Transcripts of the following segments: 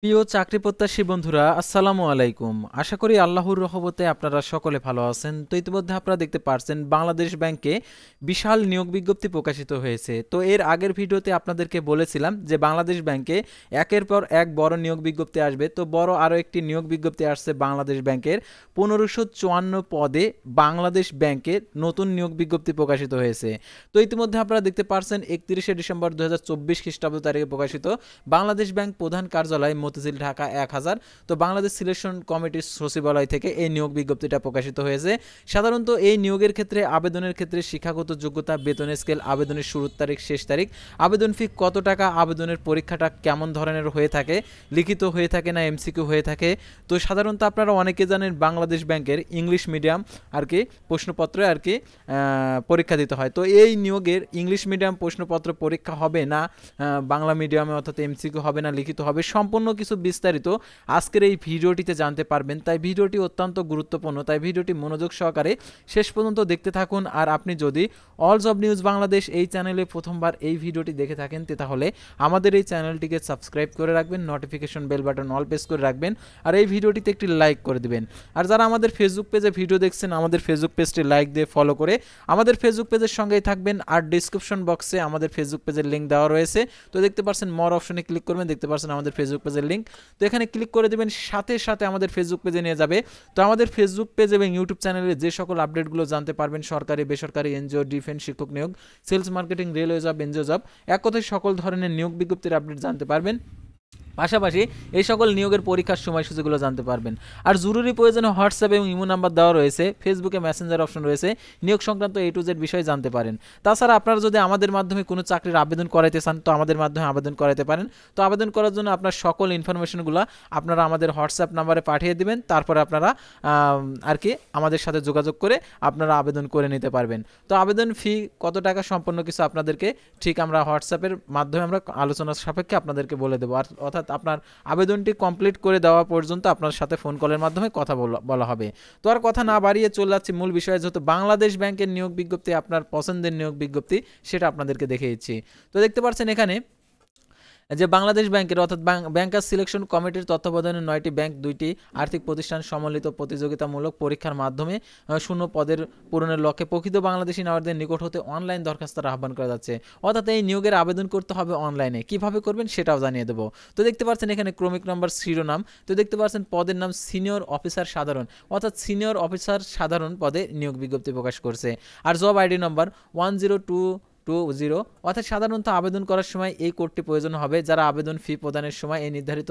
প্রিয় চাকরি প্রত্যাশী বন্ধুরা, আসসালামু আলাইকুম। আশা করি আল্লাহর রহমতে আপনারা সকলে ভালো আছেন। তো ইতিমধ্যে আপনারা দেখতে পারছেন বাংলাদেশ ব্যাংকে বিশাল নিয়োগ বিজ্ঞপ্তি প্রকাশিত হয়েছে। তো এর আগের ভিডিওতে আপনাদেরকে বলেছিলাম যে বাংলাদেশ ব্যাংকে একের পর এক বড় নিয়োগ বিজ্ঞপ্তি আসবে। তো বড় আরও একটি নিয়োগ বিজ্ঞপ্তি আসছে বাংলাদেশ ব্যাংকের 1554 পদে বাংলাদেশ ব্যাংকের নতুন নিয়োগ বিজ্ঞপ্তি প্রকাশিত হয়েছে। তো ইতিমধ্যে আপনারা দেখতে পারছেন 31শে ডিসেম্বর 2024 খ্রিস্টাব্দ তারিখে প্রকাশিত বাংলাদেশ ব্যাংক প্রধান কার্যালয় মতিঝিল ঢাকা 1000। তো বাংলাদেশ সিলেকশন কমিটির সচিবালয় থেকে এই নিয়োগ বিজ্ঞপ্তিটা প্রকাশিত হয়েছে। সাধারণত এই নিয়োগের ক্ষেত্রে আবেদনের ক্ষেত্রে শিক্ষাগত যোগ্যতা, বেতন স্কেল, আবেদনের শুরুর তারিখ, শেষ তারিখ, আবেদন ফি কত টাকা, আবেদনের পরীক্ষাটা কেমন ধরনের হয়ে থাকে, লিখিত হয়ে থাকে না এমসিকিউ হয়ে থাকে। তো সাধারণত আপনারা অনেকে জানেন বাংলাদেশ ব্যাংকের ইংলিশ মিডিয়াম আর কি প্রশ্নপত্রে আর কি পরীক্ষা দিতে হয়। তো এই নিয়োগের ইংলিশ মিডিয়াম প্রশ্নপত্র পরীক্ষা হবে না বাংলা মিডিয়ামে, অর্থাৎ এমসিকিউ হবে না লিখিত হবে, সম্পূর্ণ কিছু বিস্তারিত আজকের এই ভিডিওটিতে জানতে পারবেন। তাই ভিডিওটি অত্যন্ত গুরুত্বপূর্ণ, তাই ভিডিওটি মনোযোগ সহকারে শেষ পর্যন্ত দেখতে থাকুন। আর আপনি যদি অল জব নিউজ বাংলাদেশ এই চ্যানেলে প্রথমবার এই ভিডিওটি দেখে থাকেন তাহলে আমাদের এই চ্যানেলটিকে সাবস্ক্রাইব করে রাখবেন, notification bell button all press করে রাখবেন, আর এই ভিডিওটিতে একটি লাইক করে দিবেন। আর যারা আমাদের ফেসবুক পেজে ভিডিও দেখছেন আমাদের ফেসবুক পেজটি লাইক দিয়ে ফলো করে আমাদের ফেসবুক পেজের সঙ্গেই থাকবেন। আর ডিসক্রিপশন বক্সে আমাদের ফেসবুক পেজের লিঙ্ক দেওয়া রয়েছে। তো দেখতে পাচ্ছেন মোর অপশনে ক্লিক করবেন, দেখতে পাচ্ছেন আমাদের ফেসবুক পেজের লিঙ্ক। তো এখানে ক্লিক করে দেবেন, সাথে সাথে আমাদের ফেসবুক পেজে নিয়ে যাবে। তো আমাদের ফেসবুক পেজ এবং ইউটিউব চ্যানেলে যে সকল আপডেটগুলো জানতে পারবেন, সরকারি বেসরকারি এনজিও, ডিফেন্স, শিক্ষক নিয়োগ, sales marketing, railway job, NGO job, এক কথায় সকল ধরনের নিয়োগ বিজ্ঞপ্তির আপডেট জানতে পারবেন। পাশাপাশি এই সকল নিয়োগের পরীক্ষার সময়সূচিগুলো জানতে পারবেন। আর জরুরি প্রয়োজনে হোয়াটসঅ্যাপ এবং ইমো নাম্বার দেওয়া রয়েছে, ফেসবুকে মেসেঞ্জার অপশন রয়েছে, নিয়োগ সংক্রান্ত A to Z বিষয়ে জানতে পারেন। তাছাড়া আপনারা যদি আমাদের মাধ্যমে কোনো চাকরির আবেদন করাইতে চান তো আমাদের মাধ্যমে আবেদন করাতে পারেন। তো আবেদন করার জন্য আপনার সকল ইনফরমেশনগুলো আপনারা আমাদের হোয়াটসঅ্যাপ নাম্বারে পাঠিয়ে দিবেন, তারপরে আপনারা আর কি আমাদের সাথে যোগাযোগ করে আপনারা আবেদন করে নিতে পারবেন। তো আবেদন ফি কত টাকা সম্পূর্ণ কিছু আপনাদেরকে ঠিক আমরা হোয়াটসঅ্যাপের মাধ্যমে আমরা আলোচনার সাপেক্ষে আপনাদেরকে বলে দেবো। আর অর্থাৎ আপনার আবেদনটি কমপ্লিট করে দেওয়া পর্যন্ত আপনার সাথে ফোন কলের মাধ্যমে কথা বলা হবে। তো আর কথা না বাড়িয়ে চলে যাচ্ছি মূল বিষয়ে, যেহেতু বাংলাদেশ ব্যাংকের নিয়োগ বিজ্ঞপ্তি আপনার পছন্দের নিয়োগ বিজ্ঞপ্তি সেটা আপনাদেরকে দেখে দিচ্ছি। তো দেখতে পাচ্ছেন এখানে যে বাংলাদেশ ব্যাংকের অর্থাৎ ব্যাংকার সিলেকশন কমিটির তত্ত্বাবধানে 9টি ব্যাংক, 2টি আর্থিক প্রতিষ্ঠান সম্মিলিত প্রতিযোগিতামূলক পরীক্ষার মাধ্যমে শূন্য পদের পূরণের লক্ষ্যে প্রকৃত বাংলাদেশি নাগরিকদের নিকট হতে অনলাইন দরখাস্তের আহ্বান করা যাচ্ছে। অর্থাৎ এই নিয়োগের আবেদন করতে হবে অনলাইনে, কিভাবে করবেন সেটাও জানিয়ে দেবো। তো দেখতে পাচ্ছেন এখানে ক্রমিক নম্বর শিরোনাম, তো দেখতে পাচ্ছেন পদের নাম সিনিয়র অফিসার সাধারণ, অর্থাৎ সিনিয়র অফিসার সাধারণ পদে নিয়োগ বিজ্ঞপ্তি প্রকাশ করছে। আর জব আইডি নম্বর 10220, অর্থাৎ সাধারণত আবেদন করার সময় এই কোডটি প্রয়োজন হবে, যারা আবেদন ফি প্রদানের সময় এই নির্ধারিত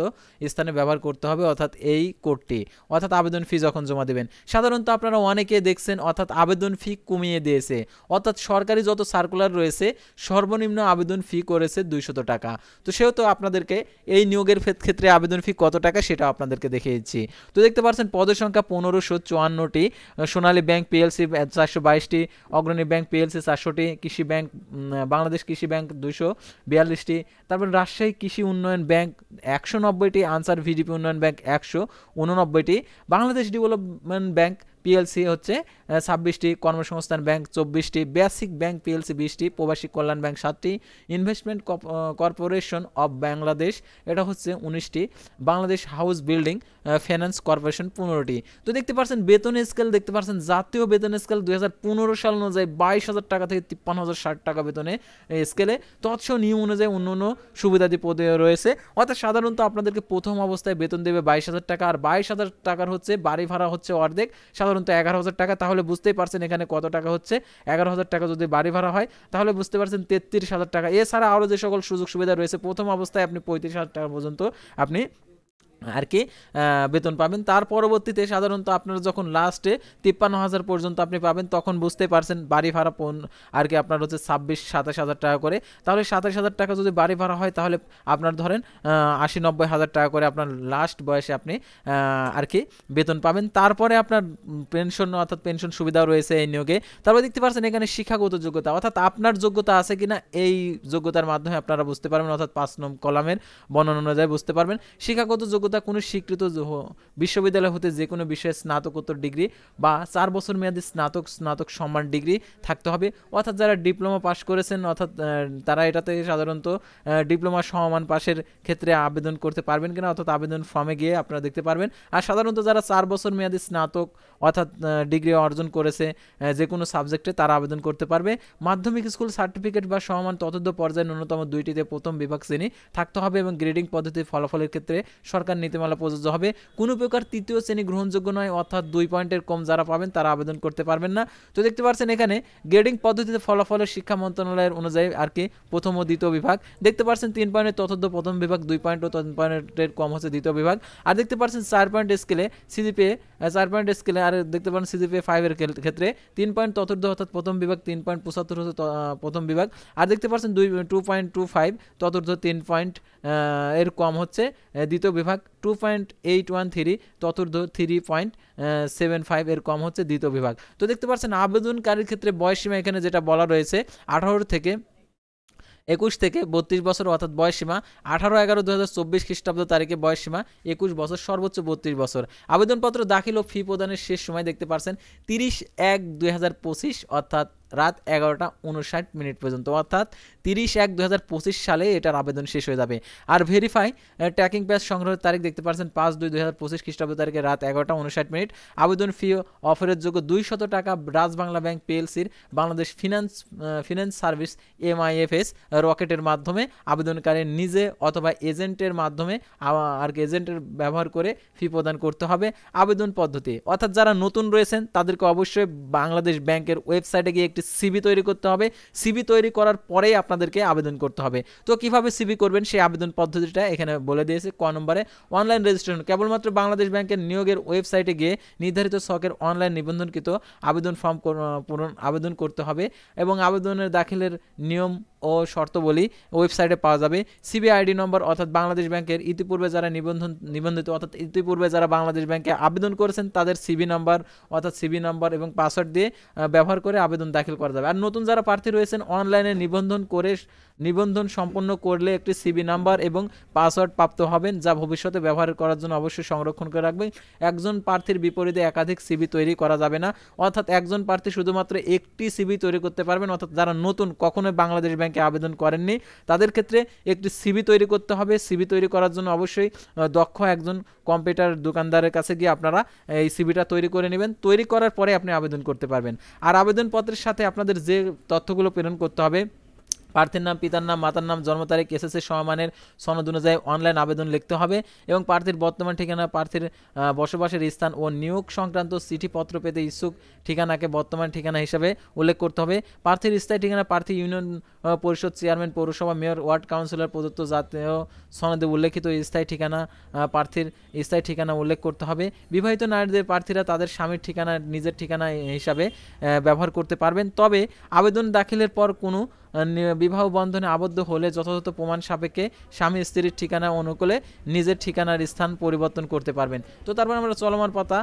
স্থানে ব্যবহার করতে হবে, অর্থাৎ এই কোডটি, অর্থাৎ আবেদন ফি যখন জমা দেবেন। সাধারণত আপনারা অনেকে দেখছেন অর্থাৎ আবেদন ফি কমিয়ে দিয়েছে, অর্থাৎ সরকারি যত সার্কুলার রয়েছে সর্বনিম্ন আবেদন ফি করেছে 200 টাকা। তো সেহেতু আপনাদেরকে এই নিয়োগের ক্ষেত্রে আবেদন ফি কত টাকা সেটা আপনাদেরকে দেখিয়ে দিচ্ছি। তো দেখতে পাচ্ছেন পদের সংখ্যা 1554টি, সোনালী ব্যাংক পিএলসি 422টি, অগ্রণী ব্যাংক পিএলসি 400টি, কৃষি ব্যাংক বাংলাদেশ কৃষি ব্যাংক 242টি, তারপর রাজশাহী কৃষি উন্নয়ন ব্যাংক 190টি, আনসার ভিডিপি উন্নয়ন ব্যাংক 189টি, বাংলাদেশ ডেভেলপমেন্ট ব্যাংক পিএলসি হচ্ছে 26টি, কর্মসংস্থান ব্যাংক 24টি, বেসিক ব্যাংক পিএলসি 20টি, প্রবাসী কল্যাণ ব্যাংক 7টি, ইনভেস্টমেন্ট কর্পোরেশন অফ বাংলাদেশ এটা হচ্ছে 19টি, Bangladesh house building finance corporation 15টি। তো দেখতে পাচ্ছেন বেতন স্কেল, দেখতে পাচ্ছেন জাতীয় বেতন স্কেল 2015 সাল অনুযায়ী 22,000 টাকা থেকে 53,060 টাকা বেতনে স্কেলে, তৎস নিয়ম অনুযায়ী অন্যান্য সুবিধাদি পদে রয়েছে। অর্থাৎ সাধারণত আপনাদেরকে প্রথম অবস্থায় বেতন দেবে 22,000 টাকা, আর 22,000 টাকার হচ্ছে বাড়ি ভাড়া হচ্ছে অর্ধেক, সাধারণত 11,000 টাকা। তাহলে বুঝতেই পারছেন এখানে কত টাকা হচ্ছে, 11,000 টাকা যদি বাড়ি ভাড়া হয় তাহলে বুঝতে পারছেন 33,000 টাকা। এছাড়া আরও যে সকল সুযোগ সুবিধা রয়েছে, প্রথম অবস্থায় আপনি 35,000 টাকা পর্যন্ত আপনি আর কি বেতন পাবেন। তার পরবর্তীতে সাধারণত আপনারা যখন লাস্টে 53,000 পর্যন্ত আপনি পাবেন তখন বুঝতে পারছেন বাড়ি ভাড়া আর কি আপনার হচ্ছে 26-27,000 টাকা করে। তাহলে 27,000 টাকা যদি বাড়ি ভাড়া হয় তাহলে আপনার ধরেন 80-90,000 টাকা করে আপনার লাস্ট বয়সে আপনি আর কি বেতন পাবেন। তারপরে আপনার পেনশন অর্থাৎ পেনশন সুবিধাও রয়েছে এই নিয়োগে। তারপরে দেখতে পাচ্ছেন এখানে শিক্ষাগত যোগ্যতা, অর্থাৎ আপনার যোগ্যতা আছে কিনা এই যোগ্যতার মাধ্যমে আপনারা বুঝতে পারবেন, অর্থাৎ 5 নং কলামের বর্ণনা অনুযায়ী বুঝতে পারবেন। শিক্ষাগত যোগ্যতা সমঝোতা কোনো স্বীকৃত বিশ্ববিদ্যালয় হতে যে কোনো বিষয়ে স্নাতকোত্তর ডিগ্রি বা 4 বছর মেয়াদী স্নাতক সম্মান ডিগ্রি থাকতে হবে। অর্থাৎ যারা ডিপ্লোমা পাস করেছেন অর্থাৎ তারা এটাতে সাধারণত ডিপ্লোমা সমমান পাশের ক্ষেত্রে আবেদন করতে পারবেন কিনা, অর্থাৎ আবেদন ফর্মে গিয়ে আপনারা দেখতে পারবেন। আর সাধারণত যারা 4 বছর মেয়াদী স্নাতক অর্থাৎ ডিগ্রি অর্জন করেছে যে কোনো সাবজেক্টে তারা আবেদন করতে পারবে। মাধ্যমিক স্কুল সার্টিফিকেট বা সমমান ততোর্ধ্ব পর্যায়ে ন্যূনতম 2টিতে প্রথম বিভাগ শ্রেণী থাকতে হবে এবং গ্রেডিং পদ্ধতির ফলাফলের ক্ষেত্রে সরকার নীতিমালা প্রযোজ্য হবে। কোনো প্রকার তৃতীয় শ্রেণী গ্রহণযোগ্য নয়, অর্থাৎ 2 পয়েন্টের কম যারা পাবেন তারা আবেদন করতে পারবেন না। তো দেখতে পাচ্ছেন এখানে গ্রেডিং পদ্ধতিতে ফলাফলের শিক্ষা মন্ত্রণালয়ের অনুযায়ী আর কি প্রথম ও দ্বিতীয় বিভাগ দেখতে পাচ্ছেন। 3 পয়েন্টের ততোর্ধ্ব প্রথম বিভাগ, 2 পয়েন্ট ও 3 পয়েন্টের কম হচ্ছে দ্বিতীয় বিভাগ। আর দেখতে পাচ্ছেন 4 পয়েন্ট স্কেলে সিজিপিএ 4 পয়েন্ট স্কেলে আর দেখতে পাচ্ছেন সিজিপিএ 5 এর ক্ষেত্রে 3 পয়েন্ট ততোর্ধ্ব অর্থাৎ প্রথম বিভাগ, 3.75 হচ্ছে প্রথম বিভাগ। আর দেখতে পাচ্ছেন 2.25 ততোর্ধ্ব 3 পয়েন্ট এর কম হচ্ছে দ্বিতীয় বিভাগ, 2.813 ততোর্ধ্ব 3.75 এর কম হচ্ছে দ্বিতীয় বিভাগ। তো দেখতে পাচ্ছেন আবেদনকারীর ক্ষেত্রে বয়সসীমা এখানে যেটা বলা রয়েছে 18 থেকে 21 থেকে 32 বছর, অর্থাৎ বয়সসীমা 18/11/2024 খ্রিস্টাব্দ তারিখে বয়সসীমা 21 বছর, সর্বোচ্চ 32 বছর। আবেদনপত্র দাখিল ও ফি প্রদানের শেষ সময় দেখতে পাচ্ছেন 30/1/2025 অর্থাৎ রাত 11:59 পর্যন্ত, অর্থাৎ 30/1/2025 সালে এটার আবেদন শেষ হয়ে যাবে। আর ভেরিফাই ট্র্যাকিং প্যাস সংগ্রহের তারিখ দেখতে পাচ্ছেন 5/2/2025 খ্রিস্টাব্দ তারিখে রাত 11:59। আবেদন ফি অফারের যোগ্য 200 টাকা রাজবাংলা ব্যাংক পিএলসির বাংলাদেশ ফিন্যান্স সার্ভিস MIFS রকেটের মাধ্যমে আবেদনকারী নিজে অথবা এজেন্টের মাধ্যমে আর এজেন্টের ব্যবহার করে ফি প্রদান করতে হবে। আবেদন পদ্ধতি অর্থাৎ যারা নতুন রয়েছেন তাদেরকে অবশ্যই বাংলাদেশ ব্যাংকের ওয়েবসাইটে গিয়ে একটি সিভি তৈরি করতে হবে। সিভি তৈরি করার পরেই আপনাদেরকে আবেদন করতে হবে। তো কিভাবে সিভি করবেন সেই আবেদন পদ্ধতিটা এখানে বলে দিয়েছে ক নম্বরে। অনলাইন রেজিস্ট্রেশন কেবলমাত্র বাংলাদেশ ব্যাংকের নিয়োগের ওয়েবসাইটে গিয়ে নির্ধারিত ছকের অনলাইন নিবন্ধনকৃত আবেদন ফর্ম আবেদন করতে হবে এবং আবেদনের দাখিলের নিয়ম ও শর্তাবলী ওয়েবসাইটে পাওয়া যাবে। সিবি আইডি নম্বর অর্থাৎ বাংলাদেশ ব্যাংকের ইতিপূর্বে যারা নিবন্ধিত অর্থাৎ ইতিপূর্বে যারা বাংলাদেশ ব্যাংকে আবেদন করেছেন তাদের সিবি নাম্বার অর্থাৎ সিবি নাম্বার এবং পাসওয়ার্ড দিয়ে ব্যবহার করে আবেদন দাখিল করা যাবে। আর নতুন যারা প্রার্থী রয়েছেন অনলাইনে নিবন্ধন সম্পন্ন করলে একটি সিবি নাম্বার এবং পাসওয়ার্ড প্রাপ্ত হবেন, যা ভবিষ্যতে ব্যবহার করার জন্য অবশ্যই সংরক্ষণ করে রাখবেন। একজন প্রার্থীর বিপরীতে একাধিক সিবি তৈরি করা যাবে না, অর্থাৎ একজন প্রার্থী শুধুমাত্র একটি সিবি তৈরি করতে পারবেন। অর্থাৎ যারা নতুন কখনোই বাংলাদেশ ব্যাংকে আবেদন করেননি তাদের ক্ষেত্রে একটি সিবি তৈরি করতে হবে। সিবি তৈরি করার জন্য অবশ্যই দক্ষ একজন কম্পিউটার দোকানদারের কাছে গিয়ে আপনারা এই সিবিটা তৈরি করে নেবেন। তৈরি করার পরে আপনি আবেদন করতে পারবেন। আর আবেদনপত্রের সাথে আপনাদের যে তথ্যগুলো প্রেরণ করতে হবে প্রার্থীর নাম, পিতার নাম, মাতার নাম, জন্ম তারিখ, এসএসসি সমমানের সনদ অনুযায়ী অনলাইন আবেদন লিখতে হবে এবং প্রার্থীর বর্তমান ঠিকানা, প্রার্থীর বসবাসের স্থান ও নিয়োগ সংক্রান্ত চিঠিপত্র পেতে ইচ্ছুক ঠিকানাকে বর্তমান ঠিকানা হিসাবে উল্লেখ করতে হবে। প্রার্থীর স্থায়ী ঠিকানা প্রার্থী ইউনিয়ন পরিষদ চেয়ারম্যান, পৌরসভা মেয়র, ওয়ার্ড কাউন্সিলর প্রদত্ত জাতীয় সনদে উল্লেখিত স্থায়ী ঠিকানা প্রার্থীর স্থায়ী ঠিকানা উল্লেখ করতে হবে। বিবাহিত নারীদের প্রার্থীরা তাদের স্বামীর ঠিকানা নিজের ঠিকানা হিসাবে ব্যবহার করতে পারবেন। তবে আবেদন দাখিলের পর কোনো বিবাহ বন্ধনে আবদ্ধ হলে যথাযথ প্রমাণ সাপেক্ষে স্বামী স্ত্রীর ঠিকানা অনুকূলে নিজের ঠিকানার স্থান পরিবর্তন করতে পারবেন। তো তারপর আমরা চলমান পাতা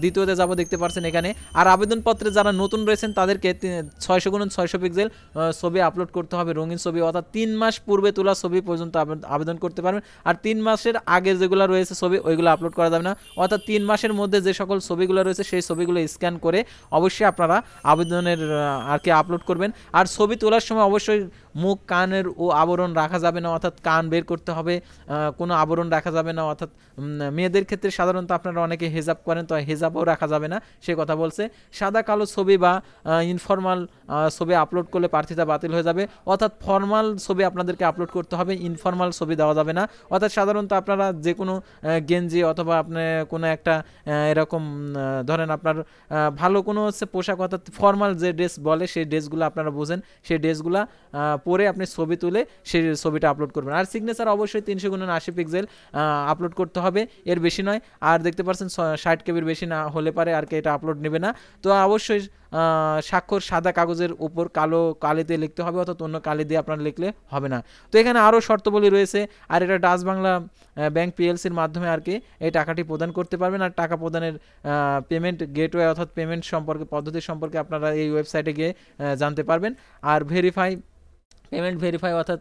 দ্বিতীয়তে যাব, দেখতে পাচ্ছেন এখানে। আর আবেদনপত্রে যারা নতুন রয়েছেন তাদেরকে 600x600 পিক্সেল ছবি আপলোড করতে হবে, রঙিন ছবি, অর্থাৎ 3 মাস পূর্বে তোলা ছবি পর্যন্ত আবেদন করতে পারবেন। আর 3 মাসের আগে যেগুলো রয়েছে ছবি ওইগুলো আপলোড করা যাবে না, অর্থাৎ 3 মাসের মধ্যে যে সকল ছবিগুলো রয়েছে সেই ছবিগুলো স্ক্যান করে অবশ্যই আপনারা আবেদনের আর কি আপলোড করবেন। আর ছবি তোলার সময় অবশ্যই মুখ, কানের ও আবরণ রাখা যাবে না, অর্থাৎ কান বের করতে হবে, কোনো আবরণ রাখা যাবে না। অর্থাৎ মেয়েদের ক্ষেত্রে সাধারণত আপনারা অনেকে হেজাব করেন, তো হেজাবও রাখা যাবে না সে কথা বলছে। সাদা কালো ছবি বা ইনফর্মাল ছবি আপলোড করলে প্রার্থিতা বাতিল হয়ে যাবে, অর্থাৎ ফর্মাল ছবি আপনাদেরকে আপলোড করতে হবে, ইনফর্মাল ছবি দেওয়া যাবে না। অর্থাৎ সাধারণত আপনারা যে কোনো গেঞ্জি অথবা আপনি কোনো একটা এরকম ধরেন আপনার ভালো কোনো হচ্ছে পোশাক, অর্থাৎ ফর্মাল যে ড্রেস বলে সেই ড্রেসগুলো আপনারা বোঝেন, সেই ড্রেসগুলো পরে আপনি ছবি তুলে সেই ছবিটা আপলোড করবেন। আর সিগনেচার অবশ্যই 300x80 পিক্সেল আপলোড করতে হবে, এর বেশি নয়। আর দেখতে পাচ্ছেন 60 কেবির বেশি না হলে পারে আর কি এটা আপলোড নেবে না। তো অবশ্যই স্বাক্ষর সাদা কাগজের উপর কালো কালিতে লিখতে হবে, অর্থাৎ অন্য কালি দিয়ে আপনারা লিখলে হবে না। তো এখানে আরও শর্তাবলী রয়েছে। আর এটা ডাচ বাংলা ব্যাংক পিএলসির মাধ্যমে আর কি এই টাকাটি প্রদান করতে পারবেন। আর টাকা প্রদানের পেমেন্ট গেটওয়ে অর্থাৎ পেমেন্ট সম্পর্কে পদ্ধতি সম্পর্কে আপনারা এই ওয়েবসাইটে গিয়ে জানতে পারবেন। আর ভেরিফাই পেমেন্ট ভেরিফাই অর্থাৎ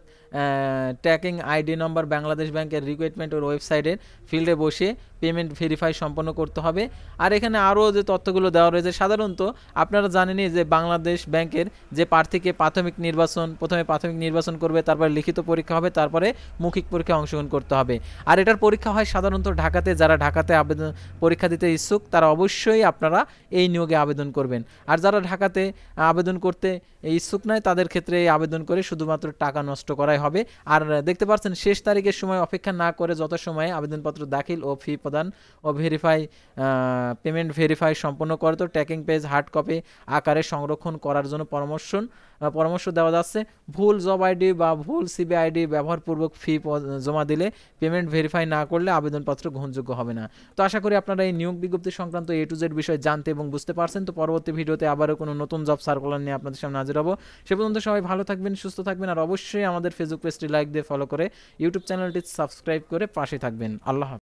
ট্র্যাকিং আইডি নম্বর বাংলাদেশ ব্যাংকের রিক্রুটমেন্ট ওর ওয়েবসাইটের ফিল্ডে বসে পেমেন্ট ভেরিফাই সম্পন্ন করতে হবে। আর এখানে আরও যে তথ্যগুলো দেওয়া রয়েছে, সাধারণত আপনারা জানেনই যে বাংলাদেশ ব্যাংকের যে প্রার্থীকে প্রথমে প্রাথমিক নির্বাচন করবে, তারপরে লিখিত পরীক্ষা হবে, তারপরে মৌখিক পরীক্ষায় অংশগ্রহণ করতে হবে। আর এটার পরীক্ষা হয় সাধারণত ঢাকাতে। যারা ঢাকাতে পরীক্ষা দিতে ইচ্ছুক তারা অবশ্যই আপনারা এই নিয়োগে আবেদন করবেন। আর যারা ঢাকাতে আবেদন করতে ইচ্ছুক নয় তাদের ক্ষেত্রে এই আবেদন করে শুধুমাত্র টাকা নষ্ট করাই হবে। আর দেখতে পাচ্ছেন শেষ তারিখের সময় অপেক্ষা না করে যত সময়ে আবেদনপত্র দাখিল ও ফি প্রদান ও পেমেন্ট ভেরিফাই সম্পন্ন করে তো ট্র্যাকিং পেজ হার্ড কপি আকারে সংরক্ষণ করার জন্য পরামর্শ দেওয়া যাচ্ছে। ভুল জব আইডি বা ভুল সিবি আইডি ব্যবহারপূর্বক ফি জমা দিলে পেমেন্ট ভেরিফাই না করলে আবেদনপত্র গ্রহণযোগ্য হবে না। তো আশা করি আপনারা এই নিয়োগ বিজ্ঞপ্তি সংক্রান্ত A to Z বিষয় জানতে এবং বুঝতে পারছেন। তো পরবর্তী ভিডিওতে আবারও কোনো নতুন জব সার্কুলার নিয়ে আপনাদের সামনে হাজির হব। সে পর্যন্ত সবাই ভালো থাকবেন, সুস্থ থাকবেন, আর অবশ্যই আমাদের ফেসবুক পেজটি লাইক দিয়ে ফলো করে ইউটিউব চ্যানেলটি সাবস্ক্রাইব করে পাশে থাকবেন। আল্লাহ হাফেজ।